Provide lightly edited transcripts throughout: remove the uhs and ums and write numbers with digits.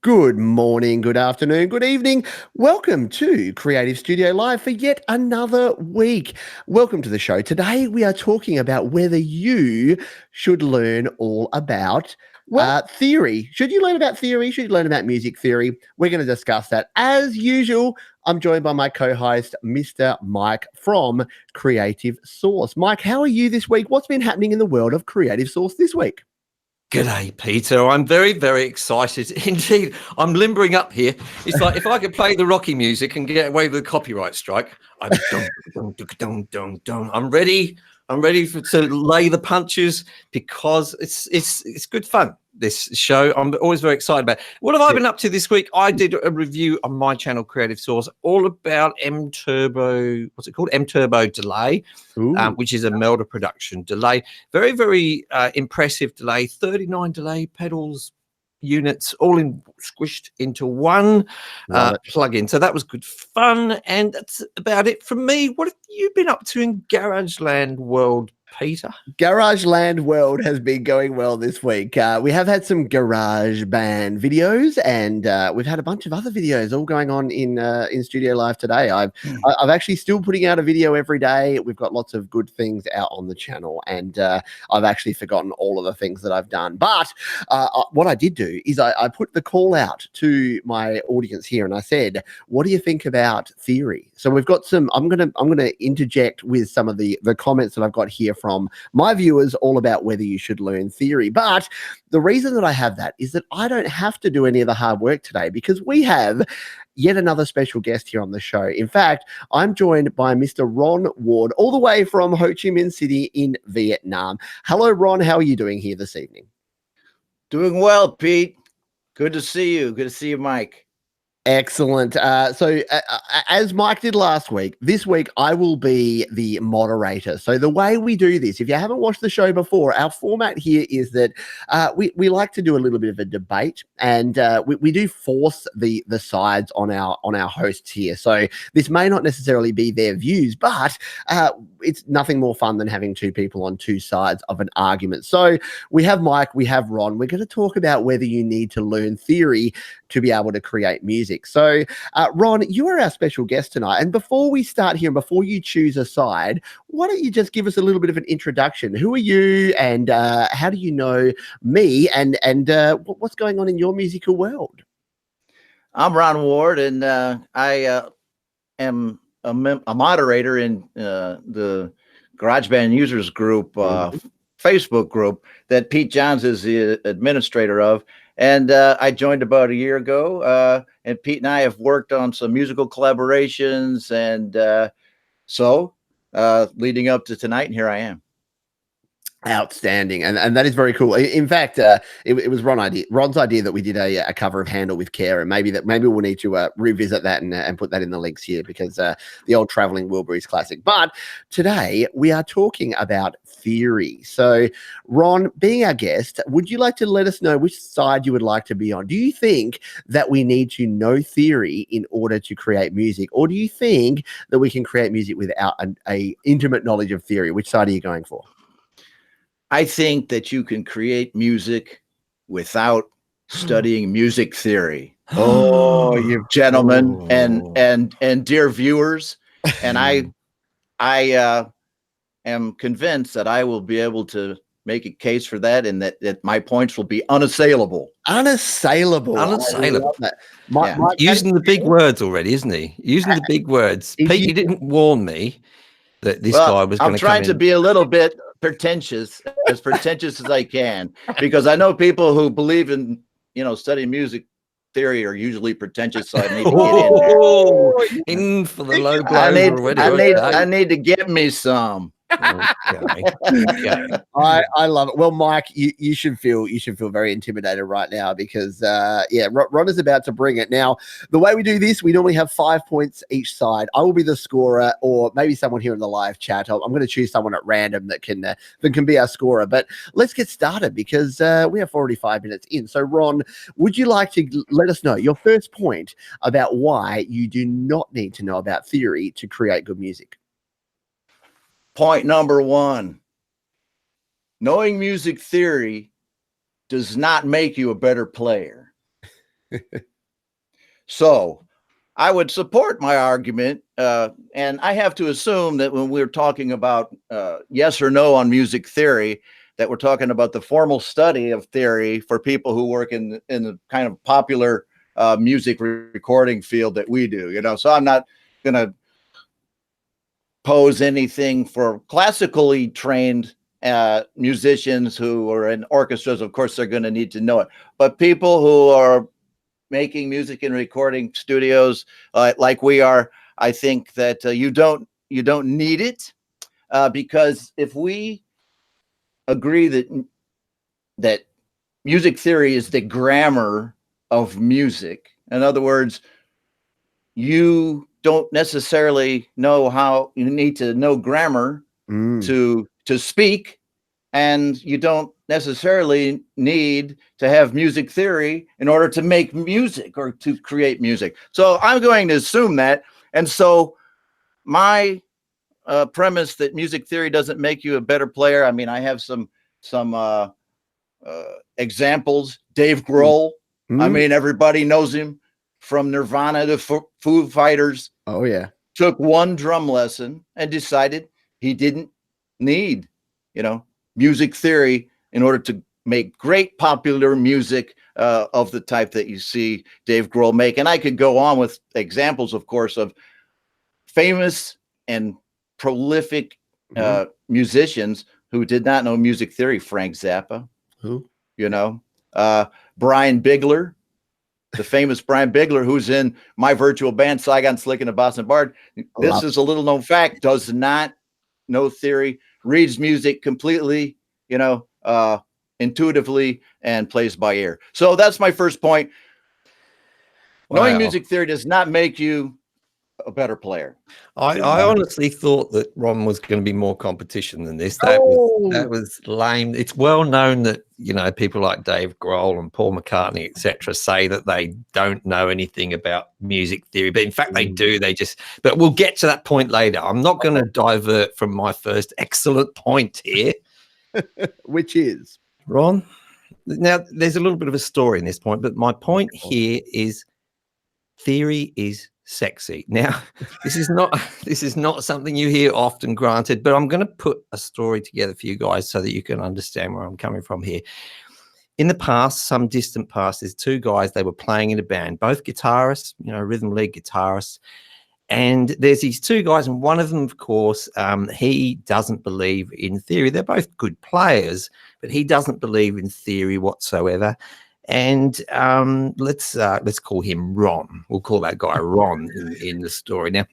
Good morning, good afternoon, good evening. Welcome to Creative Studio Live for yet another week. Welcome to the show. Today we are talking about whether you should learn all about theory. Should you learn about theory? Should you learn about music theory? We're going to discuss that. As usual, I'm joined by my co-host, Mr. Mike from Creative Source. Mike, how are you this week? What's been happening in the world of Creative Source this week? G'day, Peter. I'm very, very excited indeed. I'm limbering up here. It's like if I could play the Rocky music and get away with a copyright strike, I'm I'm ready. I'm ready to lay the punches because it's good fun. This show, I'm always very excited about. What have I been up to this week? I did a review on my channel, Creative Source, all about M Turbo. What's it called? M Turbo delay, which is a Melder production delay. Very, very impressive delay. 39 delay pedals units all squished into one plug-in. So that was good fun, and that's about it from me. What have you been up to in Garageland world, Peter? Garageland World has been going well this week. We have had some garage band videos, and we've had a bunch of other videos all going on in Studio Live today. I've actually still putting out a video every day. We've got lots of good things out on the channel, and I've actually forgotten all of the things that I've done. But what I did do is I put the call out to my audience here, and I said, "What do you think about theory?" So we've got some. I'm gonna interject with some of the comments that I've got here from my viewers all about whether you should learn theory. But the reason that I have that is that I don't have to do any of the hard work today because we have yet another special guest here on the show. In fact, I'm joined by Mr. Ron Ward, all the way from Ho Chi Minh City in Vietnam. Hello, Ron. How are you doing here this evening? Doing well, Pete. Good to see you. Good to see you, Mike. Excellent. So as Mike did last week, this week I will be the moderator. So the way we do this, if you haven't watched the show before, our format here is that we like to do a little bit of a debate, and we do force the sides on our hosts here. So this may not necessarily be their views, but it's nothing more fun than having two people on two sides of an argument. So we have Mike, we have Ron. We're going to talk about whether you need to learn theory to be able to create music. So, Ron, you are our special guest tonight. And before we start here and before you choose a side, why don't you just give us a little bit of an introduction? Who are you, and how do you know me, and what's going on in your musical world? I'm Ron Ward, and I am a moderator in the GarageBand Users Group Facebook group that Pete Johns is the administrator of. And I joined about a year ago, and Pete and I have worked on some musical collaborations, and so leading up to tonight, and here I am. Outstanding, and that is very cool. In fact, it was Ron's idea that we did a cover of "Handle with Care," and maybe we'll need to revisit that and put that in the links here because the old Traveling Wilburys classic. But today we are talking about theory. So, Ron, being our guest, would you like to let us know which side you would like to be on? Do you think that we need to know theory in order to create music, or do you think that we can create music without a intimate knowledge of theory? Which side are you going for? I think that you can create music without studying music theory. Oh, you gentlemen and dear viewers, and I am convinced that I will be able to make a case for that, and that my points will be unassailable. Unassailable. Using the big words already, isn't he? Using the big words. Pete, you didn't warn me that this guy was going to come in. I'm trying to be a little bit pretentious as I can, because I know people who believe in, studying music theory are usually pretentious, so I need to get in there. In for the low blows already. I need to get me some. Okay. I love it. Well, Mike, you should feel very intimidated right now because Ron is about to bring it. Now, the way we do this, we normally have 5 points each side. I will be the scorer, or maybe someone here in the live chat. I'm going to choose someone at random that can be our scorer. But let's get started because we have 45 minutes in. So, Ron, would you like to let us know your first point about why you do not need to know about theory to create good music? Point number one, knowing music theory does not make you a better player. So I would support my argument, and I have to assume that when we're talking about yes or no on music theory, that we're talking about the formal study of theory for people who work in the kind of popular music recording field that we do. You know, so I'm not going to pose anything for classically trained musicians who are in orchestras. Of course, they're going to need to know it, but people who are making music in recording studios like we are, I think that you don't need it, because if we agree that music theory is the grammar of music, in other words, you don't necessarily know how you need to know grammar to speak, and you don't necessarily need to have music theory in order to make music or to create music. So I'm going to assume that. And so my premise that music theory doesn't make you a better player. I mean, I have some examples. Dave Grohl. I mean, everybody knows him from Nirvana to Foo Fighters. Oh yeah. Took one drum lesson and decided he didn't need, music theory in order to make great popular music of the type that you see Dave Grohl make. And I could go on with examples, of course, of famous and prolific musicians who did not know music theory. Frank Zappa, who, Brian Bigler, the famous Brian Bigler, who's in my virtual band, Saigon Slick and the Boston Bard. This is a little known fact, does not know theory, reads music completely, intuitively, and plays by ear. So that's my first point. Wow. Knowing music theory does not make you a better player. I honestly thought that Ron was going to be more competition than this. That was lame. It's well known that people like Dave Grohl and Paul McCartney, etc., say that they don't know anything about music theory, but in fact they do. But we'll get to that point later. I'm not going to divert from my first excellent point here, which is, Ron. Now there's a little bit of a story in this point, but my point here is theory is sexy. Now, this is not something you hear often, granted, but I'm going to put a story together for you guys so that you can understand where I'm coming from here. In the past, some distant past, there's two guys, they were playing in a band, both guitarists, rhythm lead guitarists. And there's these two guys, and one of them, of course, he doesn't believe in theory. They're both good players, but he doesn't believe in theory whatsoever. And let's call him Ron. We'll call that guy Ron in the story. Now,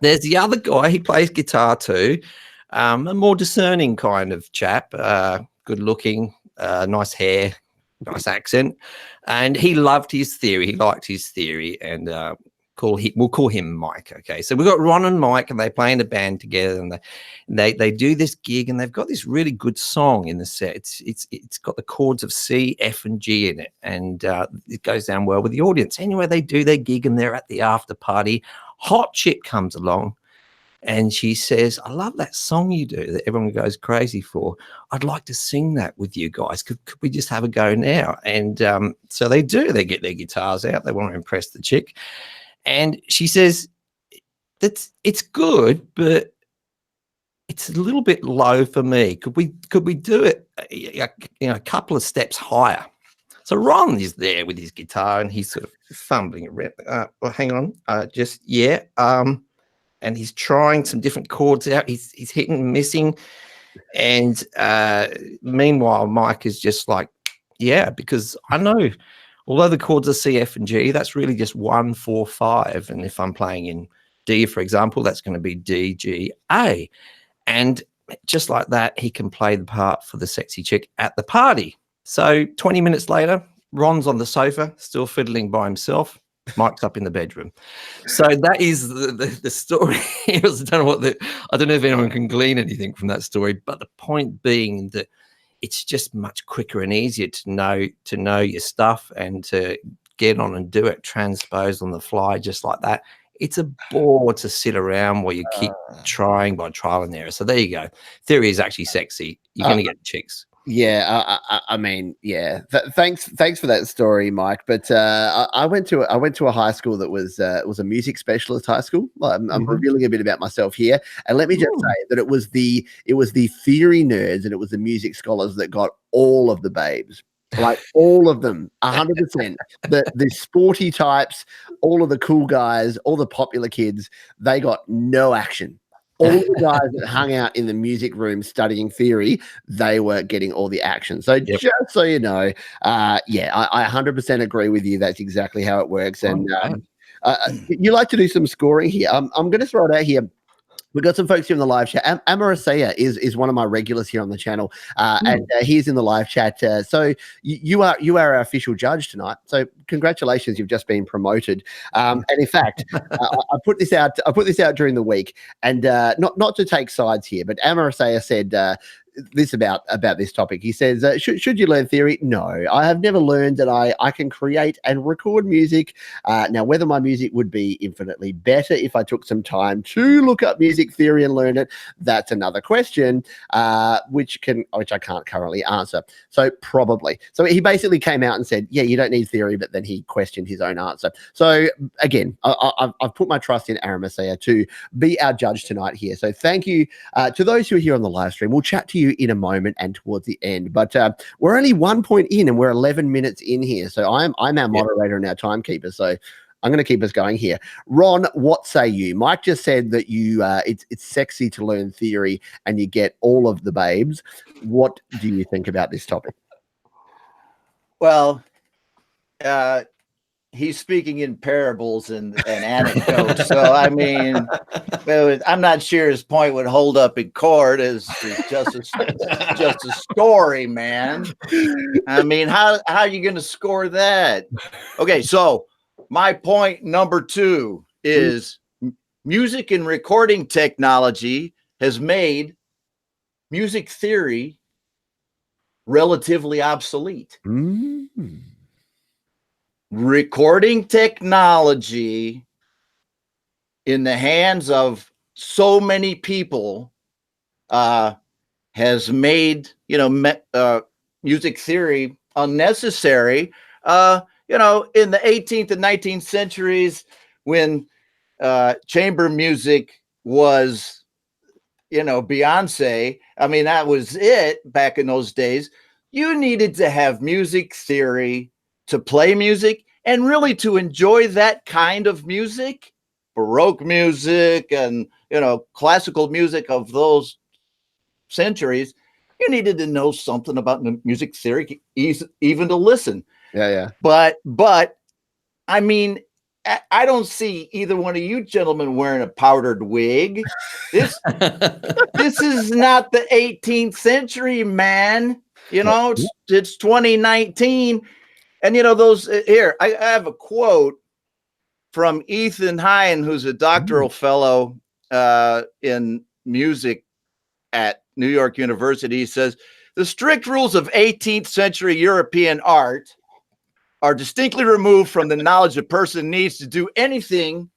there's the other guy. He plays guitar too. A more discerning kind of chap, good looking, nice hair, nice accent. And he loved his theory. He liked his theory. And we'll call him Mike. Okay, so we've got Ron and Mike, and they play in a band together, and they do this gig, and they've got this really good song in the set. It's got the chords of C, F, and G in it, and it goes down well with the audience. Anyway, they do their gig, and they're at the after party. Hot chick comes along, and she says, "I love that song you do that everyone goes crazy for. I'd like to sing that with you guys. Could we just have a go now?" And so they do. They get their guitars out. They want to impress the chick. And she says, it's good, but it's a little bit low for me. Could we do it a couple of steps higher? So Ron is there with his guitar, and he's sort of fumbling around. Well, hang on, and he's trying some different chords out. He's hitting and missing, and meanwhile Mike is just like, yeah, because I know. Although the chords are C, F, and G, that's really just 1, 4, 5. And if I'm playing in D, for example, that's going to be D, G, A. And just like that, he can play the part for the sexy chick at the party. So 20 minutes later, Ron's on the sofa, still fiddling by himself. Mike's up in the bedroom. So that is the story. I don't know if anyone can glean anything from that story, but the point being that it's just much quicker and easier to know your stuff and to get on and do it, transpose on the fly just like that. It's a bore to sit around while you keep trying by trial and error. So there you go. Theory is actually sexy. You're going to get chicks. Yeah, I mean, yeah. Thanks for that story, Mike. But I went to a high school that was a music specialist high school. I'm revealing a bit about myself here, and let me just say that it was the theory nerds and it was the music scholars that got all of the babes. Like all of them, 100%. The sporty types, all of the cool guys, all the popular kids, they got no action. All the guys that hung out in the music room studying theory, they were getting all the action. So just so you know, yeah, I 100% agree with you. That's exactly how it works. And you like to do some scoring here. I'm going to throw it out here. We've got some folks here in the live chat. Amarasea is one of my regulars here on the channel, and he's in the live chat. So you are our official judge tonight. So congratulations, you've just been promoted. And in fact, I put this out. During the week, and not to take sides here, but Amarasea said this about this topic. He says, should you learn theory? No, I have never learned that I can create and record music. Now, whether my music would be infinitely better if I took some time to look up music theory and learn it, that's another question, which I can't currently answer. So probably. So he basically came out and said, yeah, you don't need theory, but then he questioned his own answer. So again, I've put my trust in Aramacea to be our judge tonight here. So thank you to those who are here on the live stream. We'll chat to you in a moment and towards the end, but we're only 1 point in and we're 11 minutes in here. So I'm our moderator and our timekeeper. So I'm going to keep us going here. Ron, what say you? Mike just said that you it's sexy to learn theory and you get all of the babes. What do you think about this topic? Well, he's speaking in parables and anecdotes. So, I mean, I'm not sure his point would hold up in court as just a story, man. I mean, how are you going to score that? Okay, so my point number 2 is music and recording technology has made music theory relatively obsolete. Recording technology in the hands of so many people has made music theory unnecessary. In the 18th and 19th centuries, when chamber music was, Beyonce, I mean, that was it back in those days. You needed to have music theory to play music and really to enjoy that kind of music, Baroque music and, classical music of those centuries. You needed to know something about music theory, even to listen. Yeah. But I mean, I don't see either one of you gentlemen wearing a powdered wig. This is not the 18th century, man. It's 2019. And those here, I have a quote from Ethan Hine, who's a doctoral fellow in music at New York University. He says, the strict rules of 18th century European art are distinctly removed from the knowledge a person needs to do anything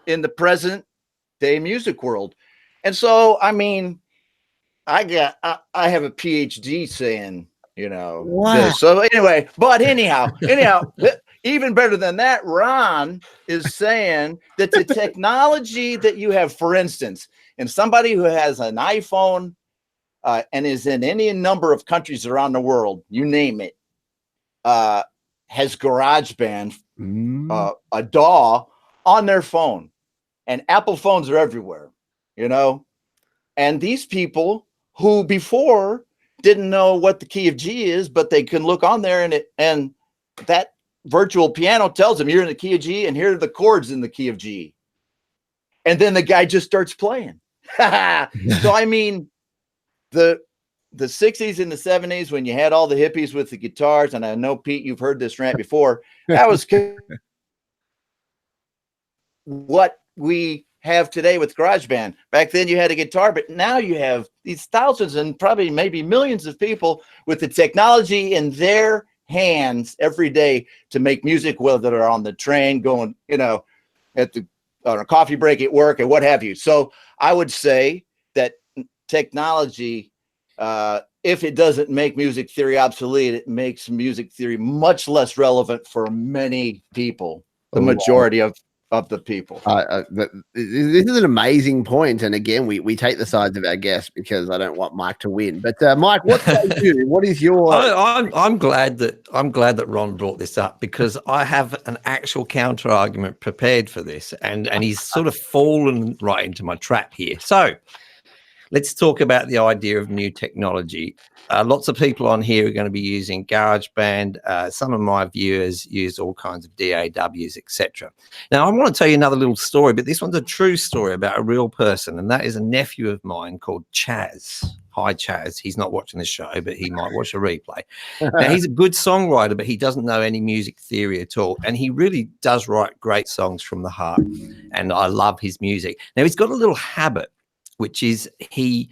in the present day music world. And so, I mean, I have a PhD saying, this. So anyway, but anyhow, even better than that, Ron is saying that the technology that you have, for instance, and somebody who has an iPhone and is in any number of countries around the world, you name it, has GarageBand, a DAW on their phone, and Apple phones are everywhere, and these people who before didn't know what the key of G is, but they can look on there and that virtual piano tells them you're in the key of G and here are the chords in the key of G. And then the guy just starts playing. So, I mean, the 60s and the 70s, when you had all the hippies with the guitars, and I know, Pete, you've heard this rant before, that was what we have today with GarageBand. Back then you had a guitar, but now you have these thousands and probably maybe millions of people with the technology in their hands every day to make music, whether they're on the train going, on a coffee break at work and what have you. So I would say that technology if it doesn't make music theory obsolete, it makes music theory much less relevant for many people, the majority of the people. This is an amazing point, and again, we take the sides of our guests because I don't want Mike to win. But Mike, what say you? What is your? I'm glad that Ron brought this up, because I have an actual counter argument prepared for this, and he's sort of fallen right into my trap here. So let's talk about the idea of new technology. Lots of people on here are going to be using GarageBand. Some of my viewers use all kinds of DAWs, etc. Now, I want to tell you another little story, but this one's a true story about a real person, and that is a nephew of mine called Chaz. Hi, Chaz. He's not watching the show, but he might watch a replay. Now, he's a good songwriter, but he doesn't know any music theory at all, and he really does write great songs from the heart, and I love his music. Now, he's got a little habit, which is he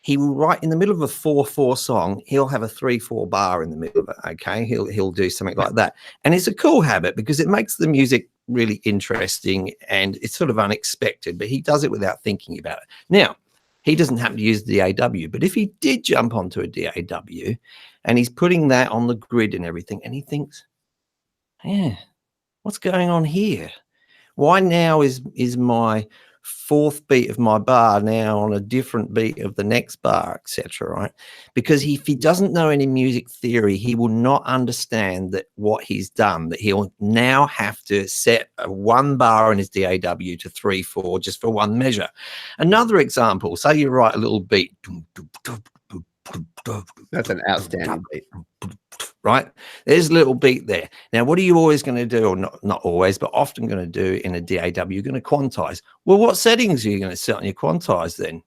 will write in the middle of a 4/4 song. He'll have a 3/4 bar in the middle of it. Okay, he'll do something like that, and it's a cool habit because it makes the music really interesting and it's sort of unexpected. But he does it without thinking about it. Now, he doesn't happen to use the DAW, but if he did jump onto a DAW and he's putting that on the grid and everything, and he thinks, "Yeah, what's going on here? Why now is my fourth beat of my bar now on a different beat of the next bar," etc. Right? Because if he doesn't know any music theory, he will not understand that what he's done, that he'll now have to set a 1 bar in his DAW to 3/4 just for one measure. Another example, say you write a little beat. That's an outstanding beat. Right, there's a little beat there. Now, what are you always going to do, or not always, but often going to do in a DAW? You're going to quantize. Well, what settings are you going to set on your quantize then?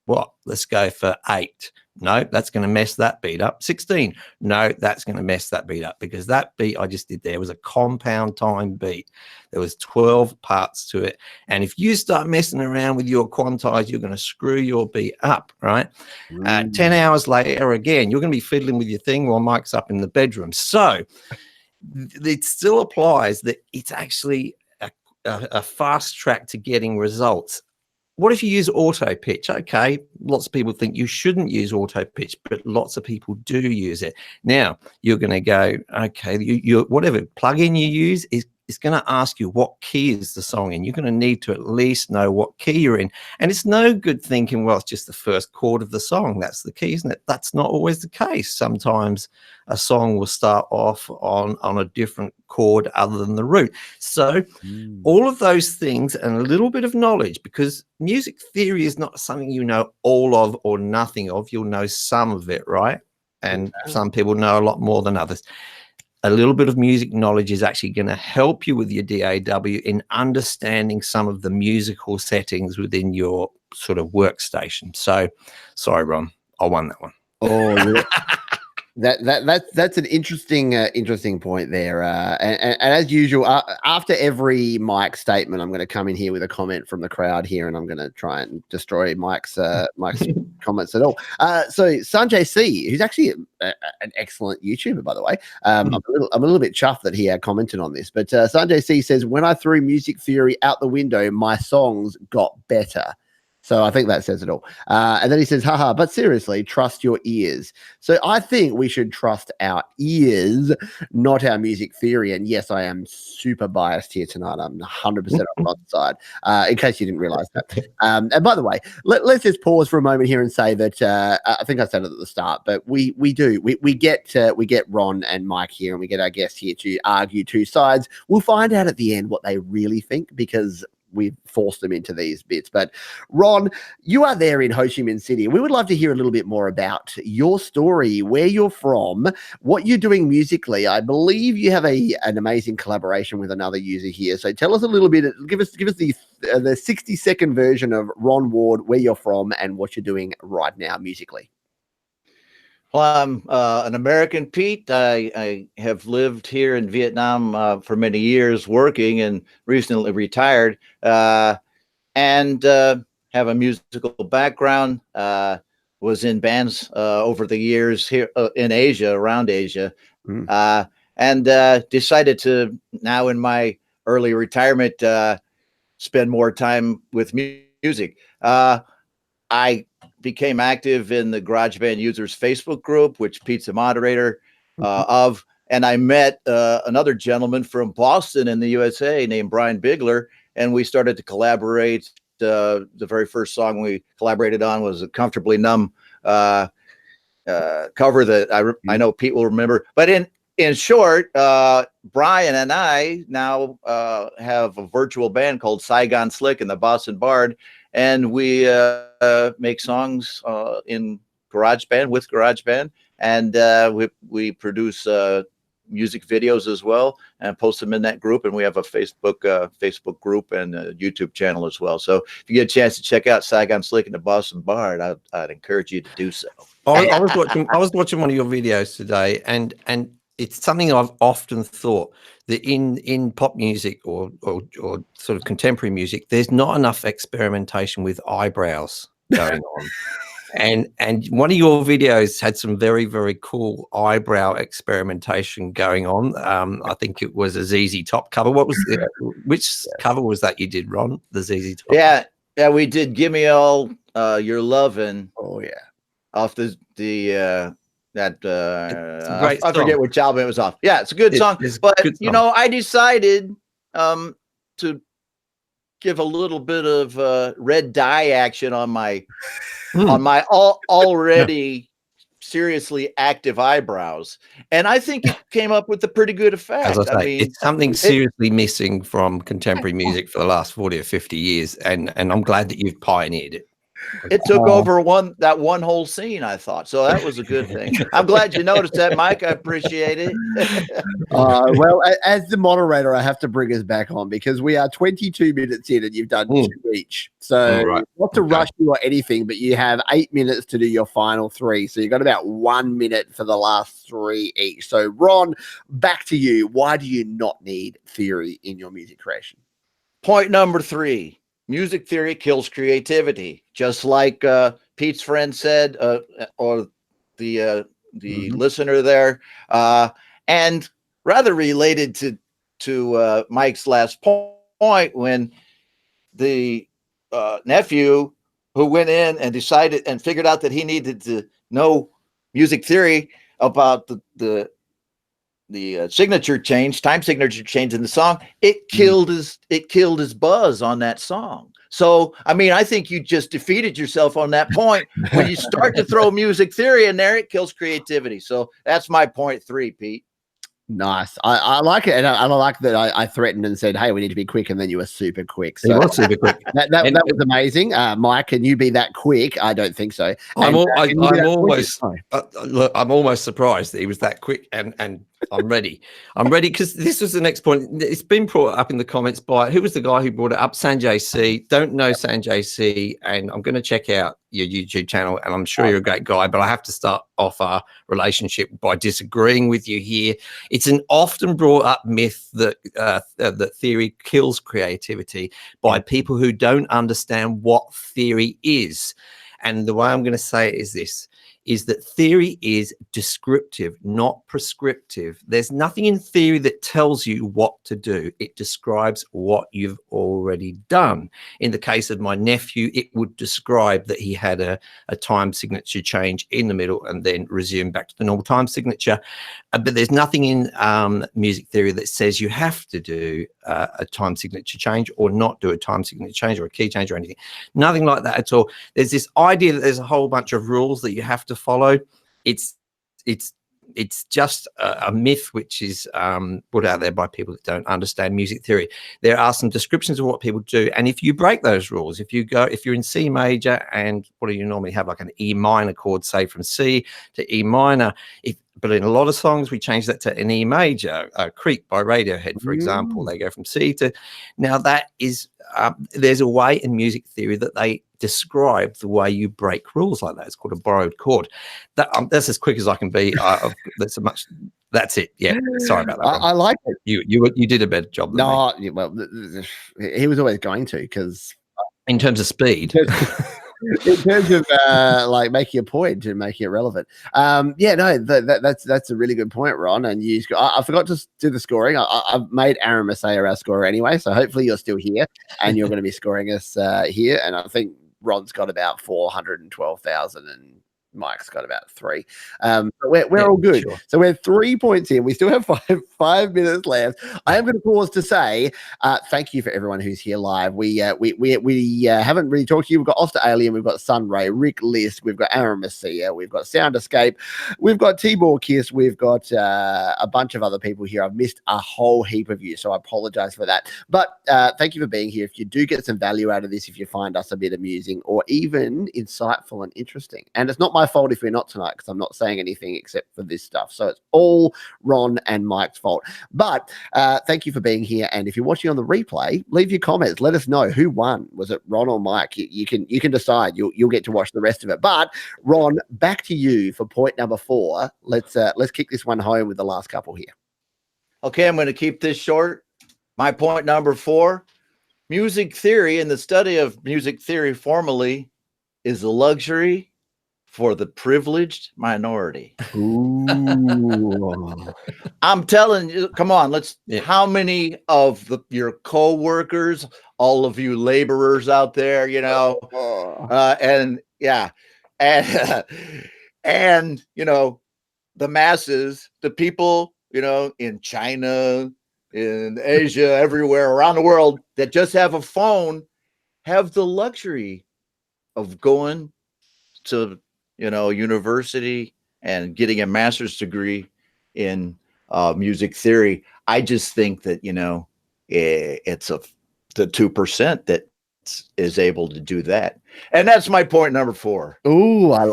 What? Let's go for 8. No, that's going to mess that beat up. 16. No, that's going to mess that beat up, because that beat I just did there was a compound time beat. There was 12 parts to it. And if you start messing around with your quantize, you're going to screw your beat up, right? 10 hours later, again, you're going to be fiddling with your thing while Mike's up in the bedroom. So it still applies that it's actually a fast track to getting results. What if you use auto pitch? Okay, lots of people think you shouldn't use auto pitch, but lots of people do use it. Now, you're going to go, okay, you whatever plugin you use is going to ask you what key is the song in. You're going to need to at least know what key you're in. And it's no good thinking, well, it's just the first chord of the song. That's the key, isn't it? That's not always the case. Sometimes a song will start off on a different chord other than the root. So all of those things and a little bit of knowledge, because music theory is not something you know all of or nothing of. You'll know some of it, right? And some people know a lot more than others. A little bit of music knowledge is actually going to help you with your DAW in understanding some of the musical settings within your sort of workstation. So, sorry, Ron, I won that one. Oh, yeah. That's an interesting point there. And as usual, after every Mike statement, I'm going to come in here with a comment from the crowd here, and I'm going to try and destroy Mike's comments at all. So Sanjay C, who's actually an excellent YouTuber, by the way. I'm a little bit chuffed that he commented on this, but Sanjay C says, when I threw music theory out the window, my songs got better. So I think that says it all. And then he says, haha, but seriously, trust your ears. So I think we should trust our ears, not our music theory. And yes, I am super biased here tonight. I'm 100% on Ron's side, in case you didn't realize that. And by the way, let's just pause for a moment here and say that I think I said it at the start, but we get Ron and Mike here, and we get our guests here to argue two sides. We'll find out at the end what they really think, because we've forced them into these bits. But Ron, you are there in Ho Chi Minh City. We would love to hear a little bit more about your story, where you're from, what you're doing musically. I believe you have an amazing collaboration with another user here. So tell us a little bit, give us the 60-second version of Ron Ward, where you're from and what you're doing right now musically. Well, I'm an American, Pete. I have lived here in Vietnam for many years, working, and recently retired, and have a musical background. Was in bands over the years here in Asia, around Asia, and decided to, now in my early retirement, spend more time with music. I became active in the GarageBand users Facebook group, which Pete's a moderator of. And I met another gentleman from Boston in the USA named Brian Bigler, and we started to collaborate. The very first song we collaborated on was a Comfortably Numb cover that I know Pete will remember. But in short, Brian and I now have a virtual band called Saigon Slick and the Boston Bard, and we make songs in GarageBand with GarageBand, and we produce music videos as well and post them in that group. And we have a Facebook group and a YouTube channel as well. So if you get a chance to check out Saigon Slick and the Boston Bard, I'd encourage you to do so. I was watching one of your videos today, and it's something I've often thought, that in pop music or sort of contemporary music, there's not enough experimentation with eyebrows going on. And one of your videos had some very, very cool eyebrow experimentation going on. I think it was a ZZ Top cover. What was which cover was that you did, Ron? The ZZ Top? Yeah, we did "Give Me All Your Lovin'." Oh yeah, off I forget which album it was off. Yeah, it's a good song. But you know, I decided to give a little bit of red dye action on my already seriously active eyebrows, and I think it came up with a pretty good effect. As I say, it's something seriously missing from contemporary music for the last 40 or 50 years, and I'm glad that you've pioneered it. It took over that one whole scene, I thought. So that was a good thing. I'm glad you noticed that, Mike. I appreciate it. Well, as the moderator, I have to bring us back on because we are 22 minutes in and you've done 2 each. So not to rush you or anything, but you have 8 minutes to do your final 3. So you've got about 1 minute for the last 3 each. So Ron, back to you. Why do you not need theory in your music creation? Point number 3. Music theory kills creativity, just like Pete's friend said, or the listener there, and rather related to Mike's last point, when the nephew who went in and decided and figured out that he needed to know music theory about the signature change, time signature change in the song, it killed his buzz on that song. So, I mean, I think you just defeated yourself on that point. When you start to throw music theory in there, it kills creativity. So that's my point 3, Pete. Nice. I like it. And I like that I threatened and said, hey, we need to be quick. And then you were super quick. So it was super quick. That was amazing. Mike, can you be that quick? I don't think so. I'm almost surprised that he was that quick, and I'm ready. I'm ready because this was the next point. It's been brought up in the comments by, who was the guy who brought it up? Sanjay C. Don't know Sanjay C. And I'm going to check out your YouTube channel, and I'm sure you're a great guy, but I have to start off our relationship by disagreeing with you here. It's an often brought up myth that that theory kills creativity by people who don't understand what theory is. And the way I'm going to say it is this, is that theory is descriptive, not prescriptive. There's nothing in theory that tells you what to do. It describes what you've already done. In the case of my nephew, it would describe that he had a time signature change in the middle and then resume back to the normal time signature. But there's nothing in music theory that says you have to do a time signature change or not do a time signature change or a key change or anything. Nothing like that at all. There's this idea that there's a whole bunch of rules that you have to follow. It's just a myth which is put out there by people that don't understand music theory. There are some descriptions of what people do, and if you break those rules, if you're in C major, and what do you normally have, like an E minor chord, say from C to E minor, but in a lot of songs we change that to an E major. Creep by Radiohead, for example, they go from C to, now that is there's a way in music theory that they describe the way you break rules like that. It's called a borrowed chord. That's as quick as I can be. That's it. Yeah, sorry about that. I like it. You did a better job than me. Well, he was always going to, because in terms of speed. In terms of like making a point and making it relevant. That's a really good point, Ron. And I forgot to do the scoring. I've made Aaron Messiah our scorer anyway, so hopefully you're still here and you're going to be scoring us here. And I think Ron's got about 412,000 and Mike's got about 3. But we're all good. Sure. So we're 3 points in. We still have 5 minutes left. I am going to pause to say thank you for everyone who's here live. We haven't really talked to you. We've got Oster Alien, we've got Sunray, Rick List, we've got Aaron Messia, we've got Sound Escape, we've got Tibor Kiss, we've got a bunch of other people here. I've missed a whole heap of you, so I apologize for that. But thank you for being here. If you do get some value out of this, if you find us a bit amusing or even insightful and interesting, and it's not my fault if we're not tonight, because I'm not saying anything except for this stuff. So it's all Ron and Mike's fault. But thank you for being here. And if you're watching on the replay, leave your comments. Let us know who won. Was it Ron or Mike? You can decide. You'll get to watch the rest of it. But Ron, back to you for point number 4. Let's kick this one home with the last couple here. Okay, I'm going to keep this short. My point number 4, music theory and the study of music theory formally is a luxury for the privileged minority. Ooh. I'm telling you, come on, how many of your co-workers, all of you laborers out there, and the masses, the people, in China, in Asia, everywhere around the world that just have a phone, have the luxury of going to university and getting a master's degree in music theory. I just think that it's the 2% that is able to do that, and that's my point number 4. Ooh, I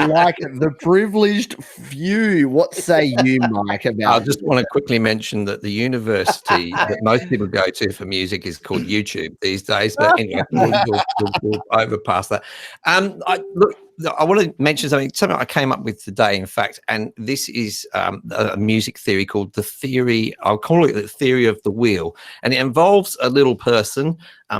like it. The privileged few. What say you, Mike? About I just want to quickly mention that the university that most people go to for music is called YouTube these days. But anyway, we'll overpass that. I want to mention something I came up with today, in fact, and this is a music theory called I'll call it the theory of the wheel. And it involves a little person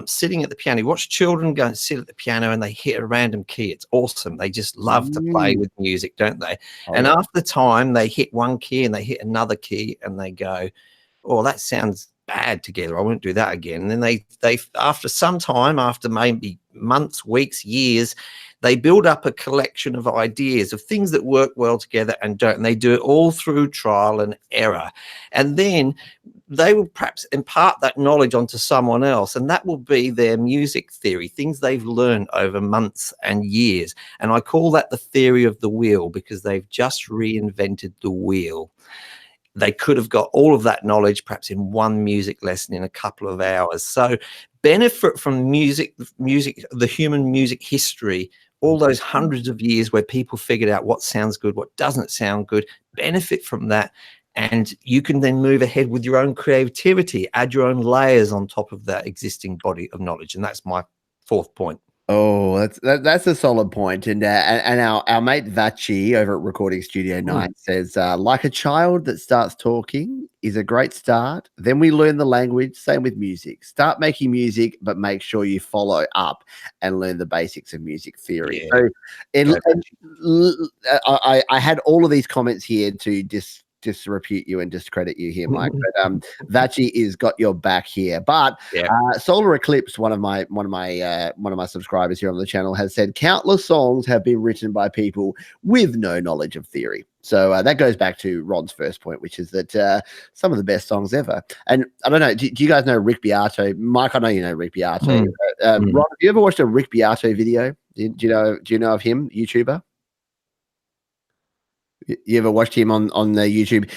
sitting at the piano. You watch children go and sit at the piano and they hit a random key. It's awesome. They just love to play with music, don't they? And after time, they hit one key and they hit another key and they go, oh, that sounds bad together. I won't do that again. And then they after some time, after maybe months, weeks, years, they build up a collection of ideas of things that work well together and don't. And they do it all through trial and error. And then they will perhaps impart that knowledge onto someone else. And that will be their music theory, things they've learned over months and years. And I call that the theory of the wheel, because they've just reinvented the wheel. They could have got all of that knowledge perhaps in one music lesson in a couple of hours. So benefit from music, the human music history, all those hundreds of years where people figured out what sounds good, what doesn't sound good, benefit from that. And you can then move ahead with your own creativity, add your own layers on top of that existing body of knowledge. And that's my 4th point. Oh, that's a solid point. And our mate Vachi over at Recording Studio 9 says, like a child that starts talking is a great start. Then we learn the language. Same with music. Start making music, but make sure you follow up and learn the basics of music theory. Yeah. So I had all of these comments here to disrepute you and discredit you here, Mike. But Vachi is got your back here. But Solar Eclipse, one of my subscribers here on the channel, has said countless songs have been written by people with no knowledge of theory. So that goes back to Ron's first point, which is that some of the best songs ever. And I don't know, do you guys know Rick Beato? Mike, I know you know Rick Beato. Ron, have you ever watched a Rick Beato video? Do you know of him, YouTuber? You ever watched him on the YouTube?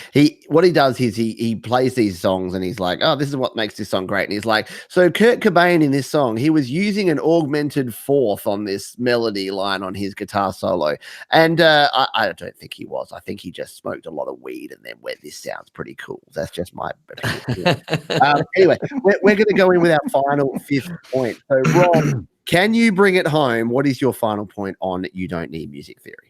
What he does is he plays these songs and he's like, oh, this is what makes this song great. And he's like, so Kurt Cobain in this song, he was using an augmented fourth on this melody line on his guitar solo. And I don't think he was. I think he just smoked a lot of weed and then went, this sounds pretty cool. That's just my opinion. Anyway, we're going to go in with our final 5th point. So Ron, can you bring it home? What is your final point on You Don't Need Music Theory?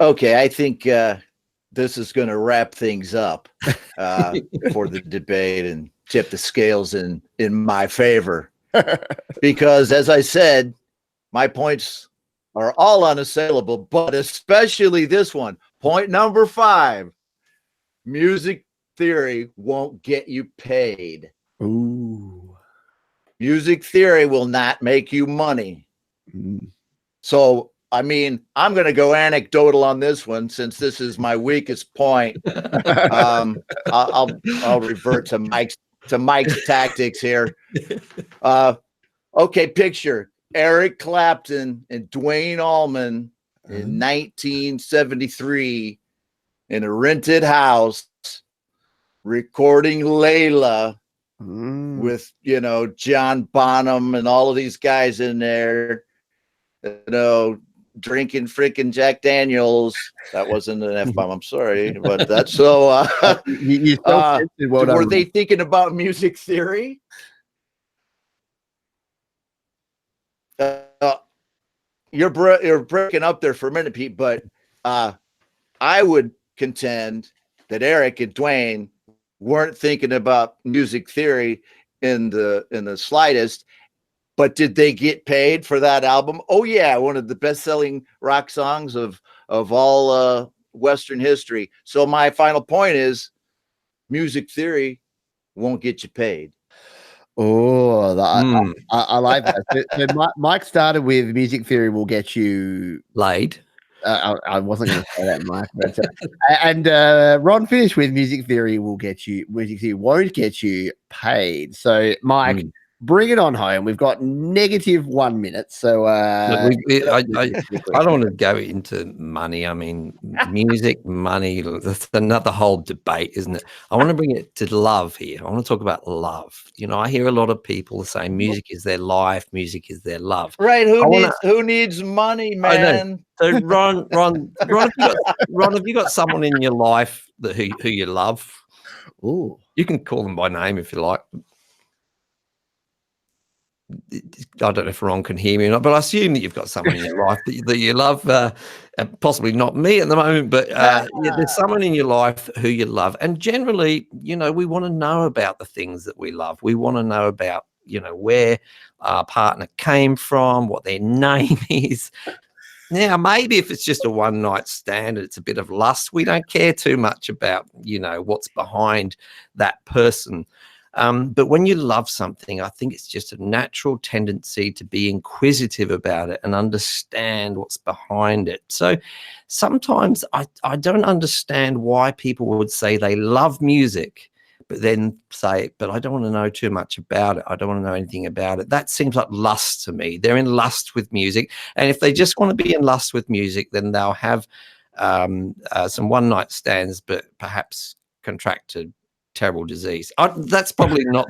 Okay, I think this is going to wrap things up for the debate and tip the scales in my favor. Because, as I said, my points are all unassailable, but especially this one. Point number 5, music theory won't get you paid. Ooh. music theory will not make you money. Mm. So, I mean, I'm going to go anecdotal on this one since this is my weakest point. I'll revert to Mike's tactics here. Okay, picture Eric Clapton and Dwayne Allman in 1973 in a rented house recording Layla with, you know, John Bonham and all of these guys in there, you know, drinking freaking Jack Daniels. That wasn't an F-bomb, I'm sorry, but that's so were they thinking about music theory? You're breaking up there for a minute, Pete, but I would contend that Eric and Dwayne weren't thinking about music theory in the slightest. But did they get paid for that album? Oh yeah, one of the best-selling rock songs of all Western history. So my final point is, music theory won't get you paid. Oh, I like that. So Mike started with music theory will get you laid. I wasn't going to say that, Mike. But, and Ron finished with music theory won't get you paid. So, Mike, bring it on home. We've got -1 minute. So, I don't want to go into money. I mean, music, money, that's another whole debate, isn't it? I want to bring it to love here. I want to talk about love. You know, I hear a lot of people saying music is their life, music is their love. Right. Who needs money, man? I know. So Ron, have you got someone in your life that who you love? Oh, you can call them by name if you like. I don't know if Ron can hear me or not, but I assume that you've got someone in your life that you love. Possibly not me at the moment, but yeah, there's someone in your life who you love. And generally, you know, we want to know about the things that we love. We want to know about, you know, where our partner came from, what their name is. Now, maybe if it's just a one-night stand and it's a bit of lust, we don't care too much about, you know, what's behind that person. But when you love something, I think it's just a natural tendency to be inquisitive about it and understand what's behind it. So sometimes I don't understand why people would say they love music, but then say, but I don't want to know too much about it. I don't want to know anything about it. That seems like lust to me. They're in lust with music. And if they just want to be in lust with music, then they'll have some one-night stands, but perhaps contracted terrible disease. That's probably not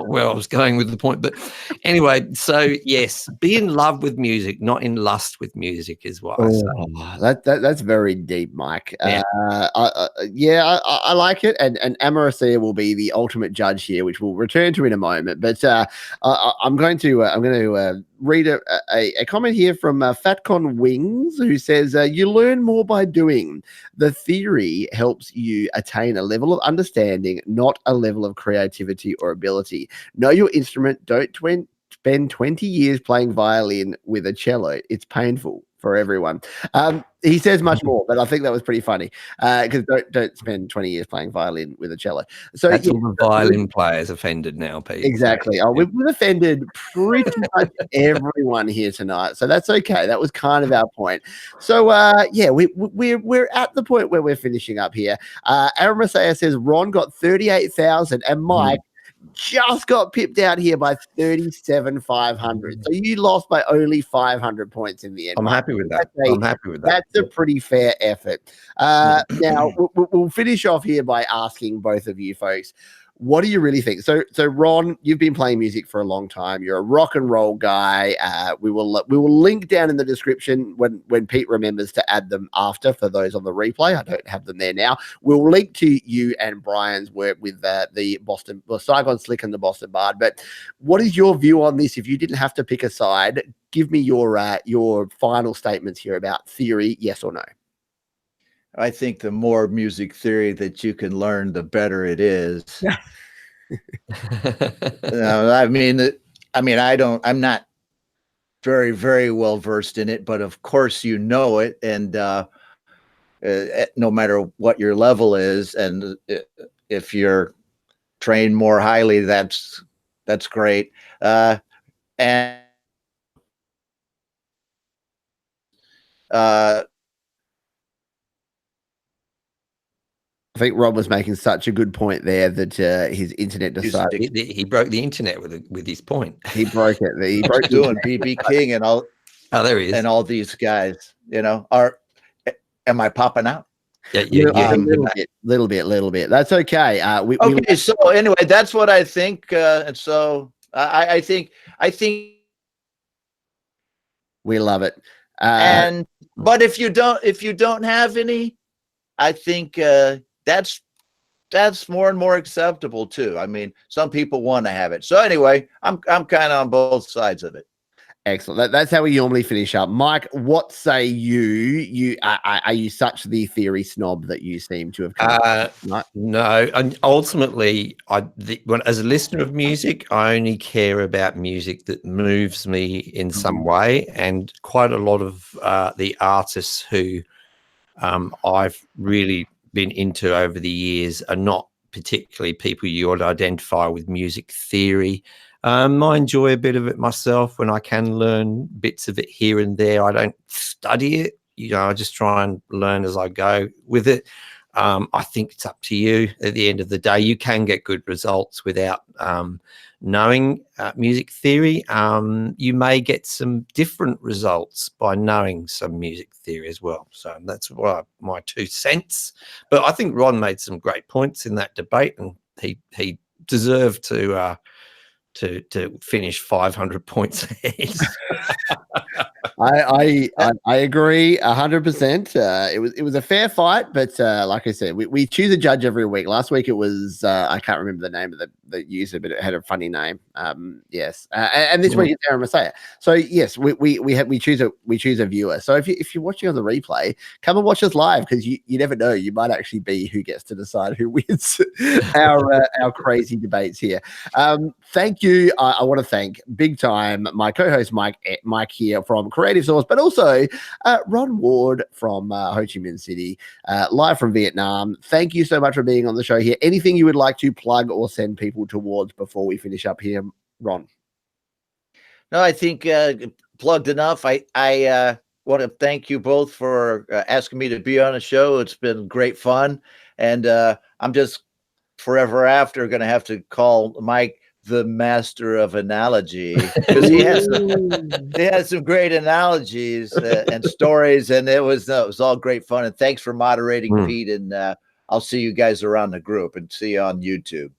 where I was going with the point, but anyway, so yes, be in love with music, not in lust with music, is what I say. That's very deep, Mike. Yeah. I like it, and Amorosia will be the ultimate judge here, which we'll return to in a moment. But I'm going to read a comment here from Fatcon Wings, who says, you learn more by doing. The theory helps you attain a level of understanding, not a level of creativity or ability. Know your instrument. Don't spend 20 years playing violin with a cello. It's painful for everyone. He says much more, but I think that was pretty funny because don't spend 20 years playing violin with a cello. So that's all the violin players offended now, Pete. Exactly. Oh, we've offended pretty much everyone here tonight, so that's okay. That was kind of our point. So yeah, we're at the point where we're finishing up here. Aaron Messiah says Ron got 38,000 and Mike just got pipped out here by 37,500. So you lost by only 500 points in the end. I'm happy with that. I'm happy with that. That's a pretty fair effort. Now we'll finish off here by asking both of you folks, what do you really think? So Ron, you've been playing music for a long time. You're a rock and roll guy. We will link down in the description when Pete remembers to add them after for those on the replay. I don't have them there now. We'll link to you and Brian's work with the Saigon Slick and the Boston Bard. But what is your view on this? If you didn't have to pick a side, give me your final statements here about theory, yes or no. I think the more music theory that you can learn, the better it is. I'm not very, very well versed in it, but of course you know it. And no matter what your level is, and if you're trained more highly, that's That's great. And I think Rob was making such a good point there that his internet decided He broke the internet with his point. he broke it. He broke doing BB King and all. Oh, there he is. And all these guys, am I popping out? Yeah, little bit. That's okay. Okay, so anyway, that's what I think, and so I think we love it. But if you don't have any, I think that's more and more acceptable too. I mean, some people want to have it. So anyway, I'm kind of on both sides of it. Excellent. That's how we normally finish up. Mike, what say you? Are you such the theory snob that you seem to have come No, and ultimately, as a listener of music, I only care about music that moves me in some way, and quite a lot of the artists who I've really been into over the years are not particularly people you would identify with music theory. I enjoy a bit of it myself when I can learn bits of it here and there. I don't study it, I just try and learn as I go with it. I think it's up to you. At the end of the day, you can get good results without knowing music theory. You may get some different results by knowing some music theory as well. So that's my 2 cents. But I think Ron made some great points in that debate, and he deserved to finish 500 points ahead. I agree 100%. It was a fair fight, but like I said, we choose a judge every week. Last week it was I can't remember the name of the user, but it had a funny name. Yes, and this week it's Aaron Messiah. So yes, we choose a viewer. So if you're watching on the replay, come and watch us live, because you never know, you might actually be who gets to decide who wins our crazy debates here. Thank you. I want to thank big time my co-host Mike here from Creative Source, but also Ron Ward from Ho Chi Minh City, live from Vietnam. Thank you so much for being on the show here. Anything you would like to plug or send people towards before we finish up here, Ron? No, I think plugged enough. I want to thank you both for asking me to be on the show. It's been great fun, and I'm just forever after going to have to call Mike the master of analogy, because he has some great analogies and stories, and it was all great fun. And thanks for moderating, Pete. And I'll see you guys around the group, and see you on YouTube.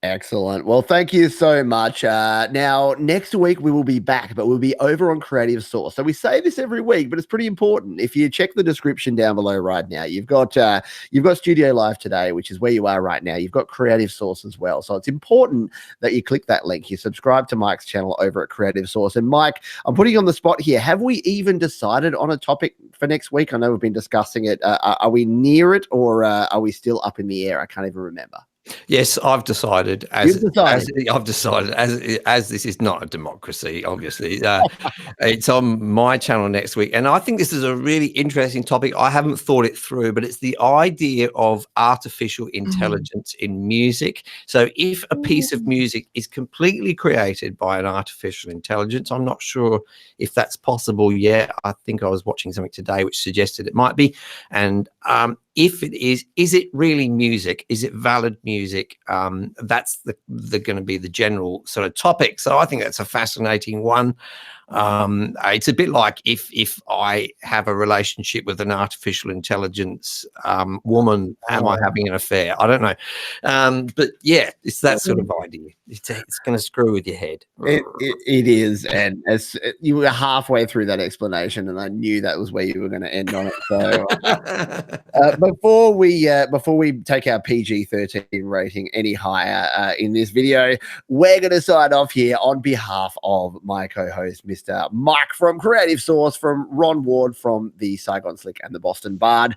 Excellent. Well, thank you so much. Now, next week we will be back, but we'll be over on Creative Source. So we say this every week, but it's pretty important. If you check the description down below right now, you've got Studio Live today, which is where you are right now. You've got Creative Source as well. So it's important that you click that link. You subscribe to Mike's channel over at Creative Source. And Mike, I'm putting you on the spot here. Have we even decided on a topic for next week? I know we've been discussing it. Are we near it, or are we still up in the air? I can't even remember. Yes, I've decided. As this is not a democracy, obviously, it's on my channel next week, and I think this is a really interesting topic. I haven't thought it through, but it's the idea of artificial intelligence in music. So, if a piece of music is completely created by an artificial intelligence, I'm not sure if that's possible yet. I think I was watching something today which suggested it might be, and if it is it really music? Is it valid music? That's going to be the general sort of topic. So I think that's a fascinating one. It's a bit like if I have a relationship with an artificial intelligence woman, am I having an affair? I don't know. But yeah, it's that sort of idea. It's going to screw with your head. It is. And as you were halfway through that explanation, and I knew that was where you were going to end on it. So before we take our PG-13 rating any higher in this video, we're going to sign off here on behalf of my co-host, Mr. Mike from Creative Source, from Ron Ward from the Saigon Slick and the Boston Bard.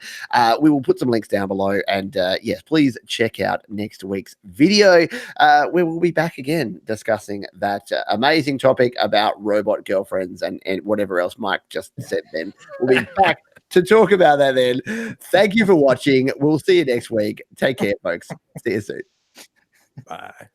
We will put some links down below, and yes, please check out next week's video where we'll be back again discussing that amazing topic about robot girlfriends and whatever else Mike just said. Then we'll be back to talk about that then. Thank you for watching. We'll see you next week. Take care, folks. See you soon. Bye.